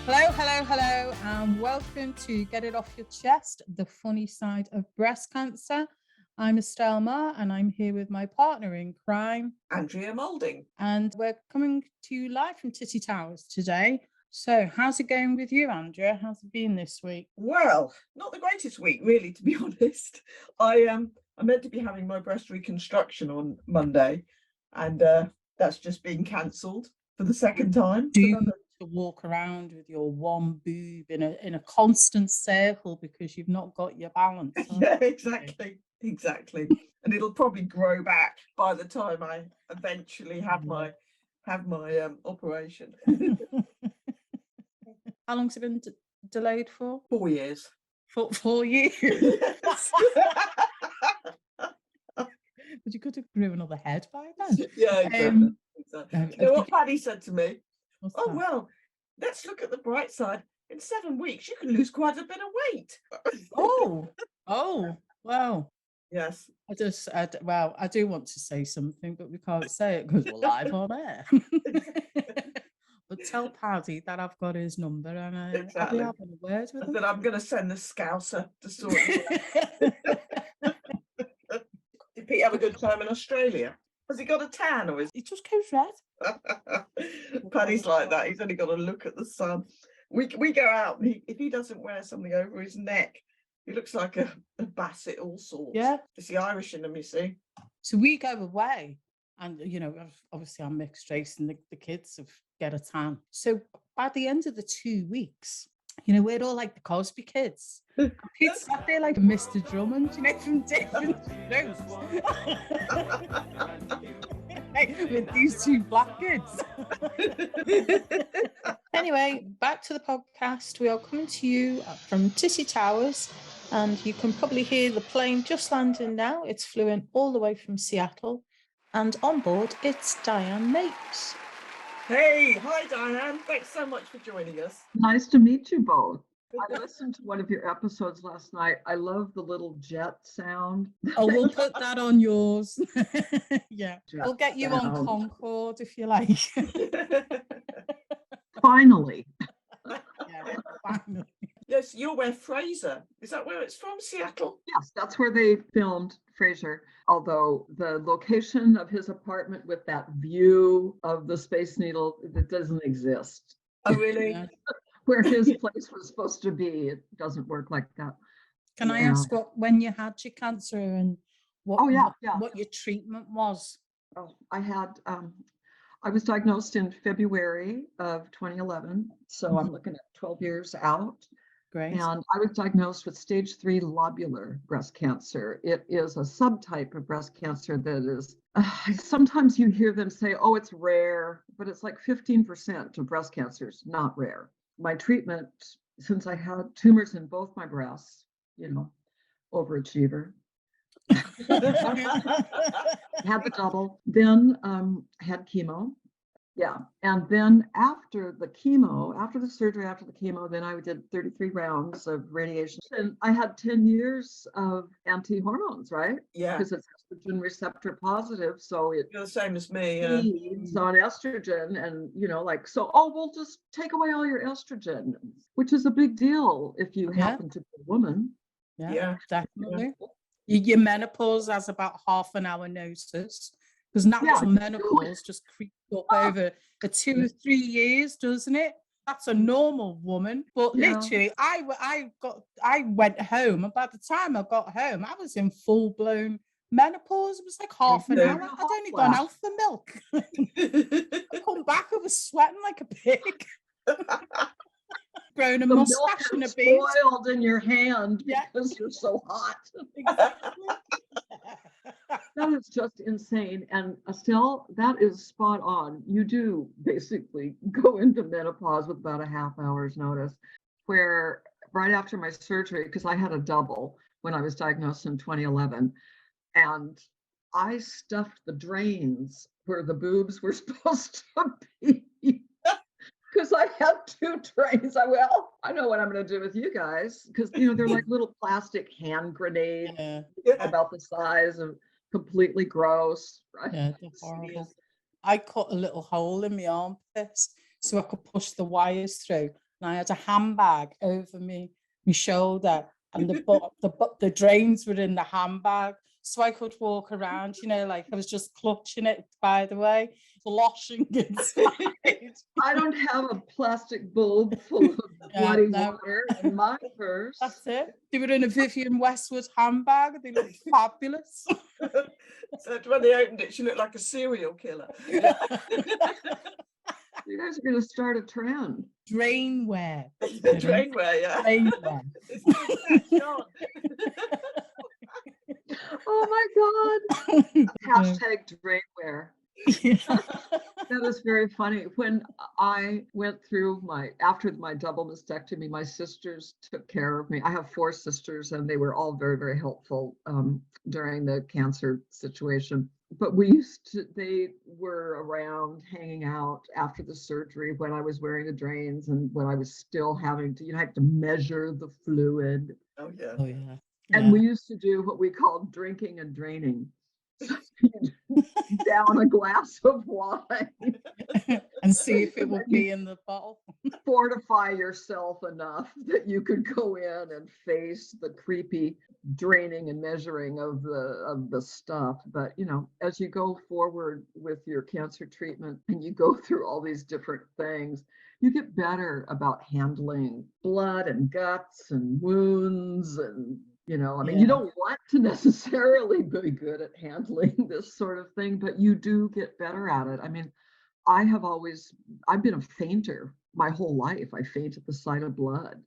Hello, and welcome to Get It Off Your Chest, the funny side of breast cancer. I'm Estelle Ma, and I'm here with my partner in crime, Andrea Moulding. And we're coming to you live from Titty Towers today. So, how's it going with you, Andrea? How's it been this week? Well, not the greatest week, really, to be honest. I'm meant to be having my breast reconstruction on Monday, and that's just been cancelled for the second time. Do you to walk around with your one boob in a constant circle because you've not got your balance? Yeah, exactly. And it'll probably grow back by the time I eventually have my operation. How long's it been delayed for? 4 years. For 4 years? Yes. But you could have grew another head by then. Yeah, exactly. You know what Paddy said to me? Well, let's look at the bright side. In 7 weeks, you can lose quite a bit of weight. Oh, wow. Yes. I do want to say something, but we can't say it because we're live on air. But tell Paddy that I've got his number and exactly. I'll be having a word with him. That I'm going to send the Scouser to sort it out. Did Pete have a good time in Australia? Has he got a tan or is he just goes red? Paddy's like that. He's only got to look at the sun. We go out and if he doesn't wear something over his neck, he looks like a basset all sorts. Yeah. It's the Irish in him, you see. So we go away and, obviously I'm mixed race and the kids get a tan. So by the end of the 2 weeks, we're all like the Cosby kids. And Pete's sat there like Mr. Drummond, from different shows. With these two black kids. Anyway, back to the podcast. We are coming to you from Titty Towers, and you can probably hear the plane just landing now. It's flew in all the way from Seattle, and on board it's Diane Mapes. Hey, hi Diane. Thanks so much for joining us. Nice to meet you both. I listened to one of your episodes last night. I love the little jet sound. Oh, we'll put that on yours. Yeah, Jet we'll get you sound. on Concorde if you like. Finally. Yeah, finally. Yes, you're where Fraser. Is that where it's from, Seattle? Yes, that's where they filmed Fraser. Although the location of his apartment with that view of the Space Needle, it doesn't exist. Oh, really? Yeah. Where his place was supposed to be, it doesn't work like that. Can I ask when you had your cancer and what your treatment was? Oh, I was diagnosed in February of 2011. So I'm looking at 12 years out. Great. And I was diagnosed with stage 3 lobular breast cancer. It is a subtype of breast cancer that is, sometimes you hear them say, oh, it's rare, but it's like 15% of breast cancer is not rare. My treatment, since I had tumors in both my breasts, overachiever. Had the double, then had chemo. Yeah. And then after the surgery, after the chemo, then I did 33 rounds of radiation. And I had 10 years of anti-hormones, right? Yeah. Because it's estrogen receptor positive. So you're the same as me. feeds on estrogen and, we'll just take away all your estrogen, which is a big deal if you happen to be a woman. Yeah, definitely. Yeah. Your menopause has about half an hour notice. Because natural menopause just creeps up over 2 or 3 years, doesn't it? That's a normal woman. But literally, I went home, and by the time I got home, I was in full-blown menopause. It was like half an hour. I'd only gone out for milk. I come back, I was sweating like a pig. Grown a mustache and a beard. Spoiled in your hand because you're so hot. Exactly. That is just insane. And Estelle, that is spot on. You do basically go into menopause with about a half hour's notice, where right after my surgery, because I had a double when I was diagnosed in 2011, and I stuffed the drains where the boobs were supposed to be. Because I had 2 drains. I know what I'm going to do with you guys. Because, they're like little plastic hand grenades about the size of completely gross. Right? Yeah, they're horrible. I cut a little hole in my armpit so I could push the wires through. And I had a handbag over me, my shoulder, and the drains were in the handbag. So I could walk around, you know, like I was just clutching it, by the way, sloshing inside. I don't have a plastic bulb full of bloody water in my purse. That's it. They were in a Vivienne Westwood handbag. They looked fabulous. So when they opened it, she looked like a serial killer. You guys are going to start a trend. Drainwear. Drainwear, yeah. Drainwear. Oh my God. Hashtag drainwear. That is very funny. When I went through after my double mastectomy, my sisters took care of me. I have 4 sisters and they were all very, very helpful during the cancer situation. But they were around hanging out after the surgery when I was wearing the drains and when I was still having to, have to measure the fluid. Oh, yeah. Oh, yeah. And we used to do what we called drinking and draining. Down a glass of wine and see if it would be in the bottle. Fortify yourself enough that you could go in and face the creepy draining and measuring of the stuff. But as you go forward with your cancer treatment and you go through all these different things, you get better about handling blood and guts and wounds and you don't want to necessarily be good at handling this sort of thing, but you do get better at it. I mean, I've been a fainter my whole life. I faint at the sight of blood.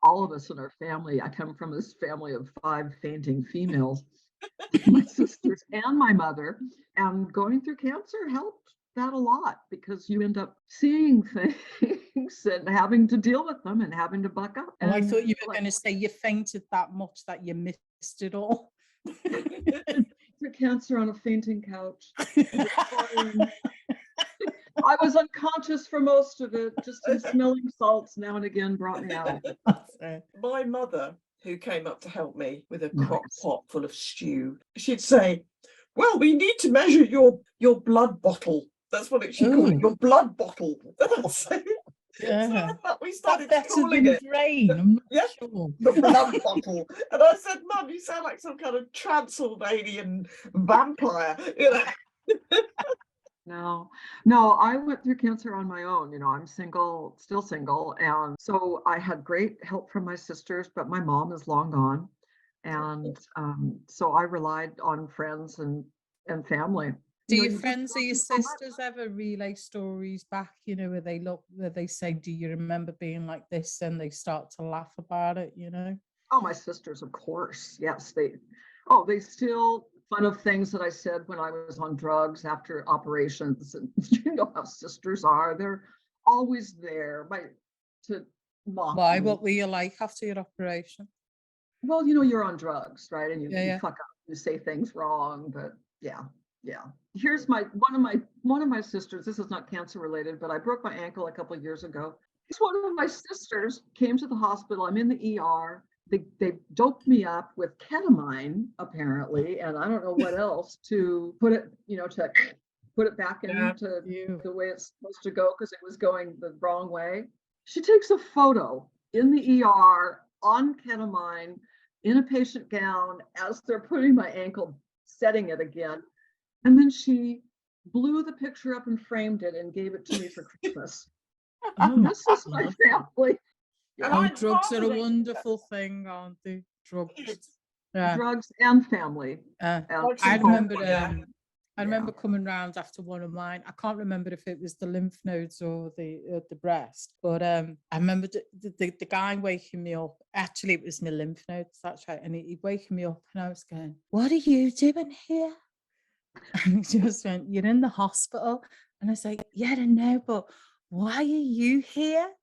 All of us in our family, I come from this family of 5 fainting females, my sisters and my mother, and going through cancer helped that a lot because you end up seeing things and having to deal with them and having to buck up. Oh, I thought you were going to say you fainted that much that you missed it all. For cancer on a fainting couch. I was unconscious for most of it, just smelling salts now and again brought me out. My mother, who came up to help me with a crock pot full of stew, she'd say, well, we need to measure your blood bottle. That's what she called it, your blood bottle. So we started calling it drain. I'm not sure. The blood bottle. And I said, Mum, you sound like some kind of Transylvanian vampire. No, I went through cancer on my own. I'm single, still single. And so I had great help from my sisters, but my mom is long gone. And so I relied on friends and family. Do your friends or your sisters ever relay stories back, where they say, do you remember being like this? And they start to laugh about it, Oh, my sisters, of course. Yes. They still fun of things that I said when I was on drugs after operations. And you know how sisters are. They're always there to mock Why? you. What were you like after your operation? Well, you're on drugs, right? And you fuck up, you say things wrong, but yeah. Here's one of my sisters. This is not cancer related, but I broke my ankle a couple of years ago. One of my sisters came to the hospital. I'm in the ER. They doped me up with ketamine, apparently, and I don't know what else to put it, to put it back into the way it's supposed to go because it was going the wrong way. She takes a photo in the ER on ketamine in a patient gown as they're putting my ankle, setting it again. And then she blew the picture up and framed it and gave it to me for Christmas. This is my family. Drugs are a wonderful thing, aren't they? Drugs and family. I remember coming round after one of mine. I can't remember if it was the lymph nodes or the breast, but I remember the guy waking me up. Actually, it was my lymph nodes. That's right. And he waking me up, and I was going, "What are you doing here?" And he just went, "You're in the hospital." And I was like, "Yeah, I know, but why are you here?"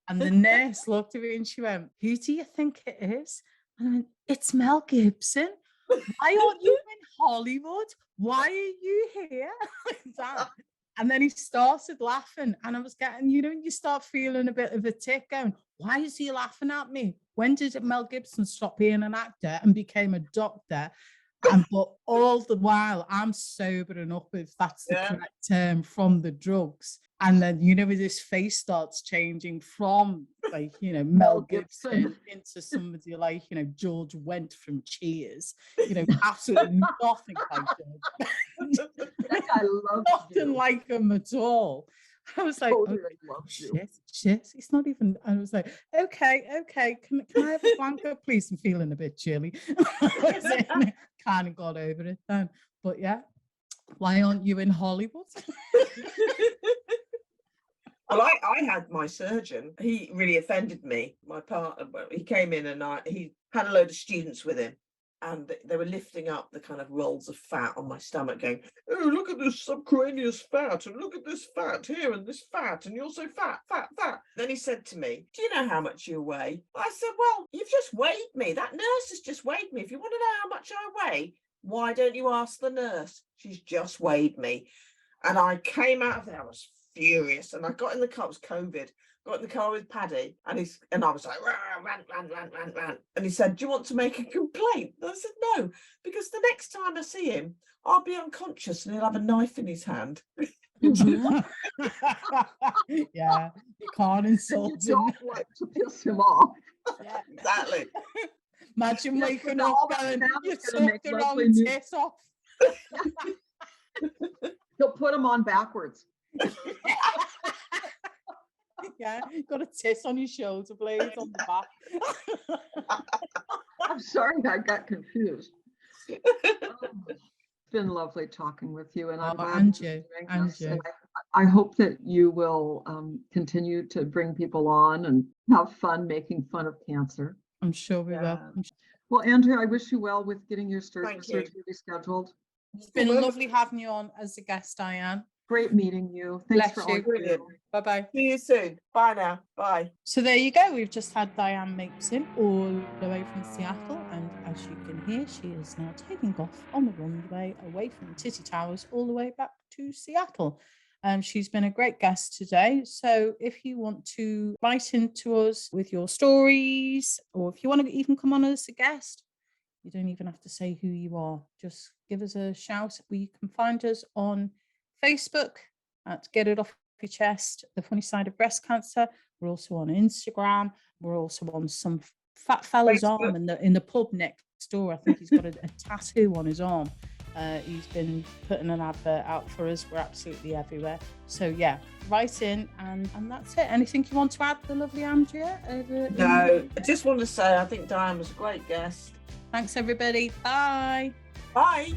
And the nurse looked at me and she went, "Who do you think it is?" And I went, "It's Mel Gibson. Why aren't you in Hollywood? Why are you here?" Like that. And then he started laughing, and I was getting, you start feeling a bit of a tick going, why is he laughing at me? When did Mel Gibson stop being an actor and became a doctor? But all the while, I'm sobering up, if that's the correct term, from the drugs. And then, you know, his face starts changing from like, you know, Mel Gibson into somebody like, you know, George Wendt from Cheers, you know, absolutely nothing like George. That guy loves Nothing like him at all. I was like, Totally oh, loves you. shit. It's not even. I was like, okay. Can I have a blanket, please? I'm feeling a bit chilly. Kind of got over it then. But yeah, why aren't you in Hollywood? Well, I had my surgeon. He really offended me. My partner, he came in and he had a load of students with him, and they were lifting up the kind of rolls of fat on my stomach, going, "Oh, look at this subcutaneous fat, and look at this fat here, and this fat, and you're so fat." Then he said to me, "Do you know how much you weigh?" I said, "Well, you've just weighed me. That nurse has just weighed me. If you want to know how much I weigh, why don't you ask the nurse? She's just weighed me." And I came out of there, I was furious, and I got in the car. It was COVID. Got in the car with Paddy, and I was like, rant. And he said, "Do you want to make a complaint?" And I said, "No, because the next time I see him, I'll be unconscious and he'll have a knife in his hand." Yeah, you can't insult You him. don't want to piss him off. Yeah, exactly. Imagine Yes, waking but up all that and fat you is gonna took make the lovely wrong new- tits off. He'll put him on backwards. Yeah, got a tis on your shoulder blades on the back. I'm sorry, I got confused. It's been lovely talking with you, and I'm glad and you're you, doing and this, you. and I hope that you will continue to bring people on and have fun making fun of cancer. I'm sure we will. Well, Andrea, I wish you well with getting your Thank surgery you. scheduled. It's been lovely having you on as a guest, Diane. Great meeting you. Thanks Bless for all you. you do. Bye-bye. See you soon. Bye now. Bye. So there you go. We've just had Diane Mapes in all the way from Seattle. And as you can hear, she is now taking off on the runway away from Titty Towers all the way back to Seattle. She's been a great guest today. So if you want to write into us with your stories, or if you want to even come on as a guest, you don't even have to say who you are. Just give us a shout. You can find us on Facebook at Get It Off Your Chest, The Funny Side of Breast Cancer. We're also on Instagram. We're also on some fat fella's arm in the pub next door. I think he's got a tattoo on his arm. He's been putting an advert out for us. We're absolutely everywhere. So yeah, write in and that's it. Anything you want to add, the lovely Andrea? No, I just want to say I think Diane was a great guest. Thanks everybody. Bye. Bye.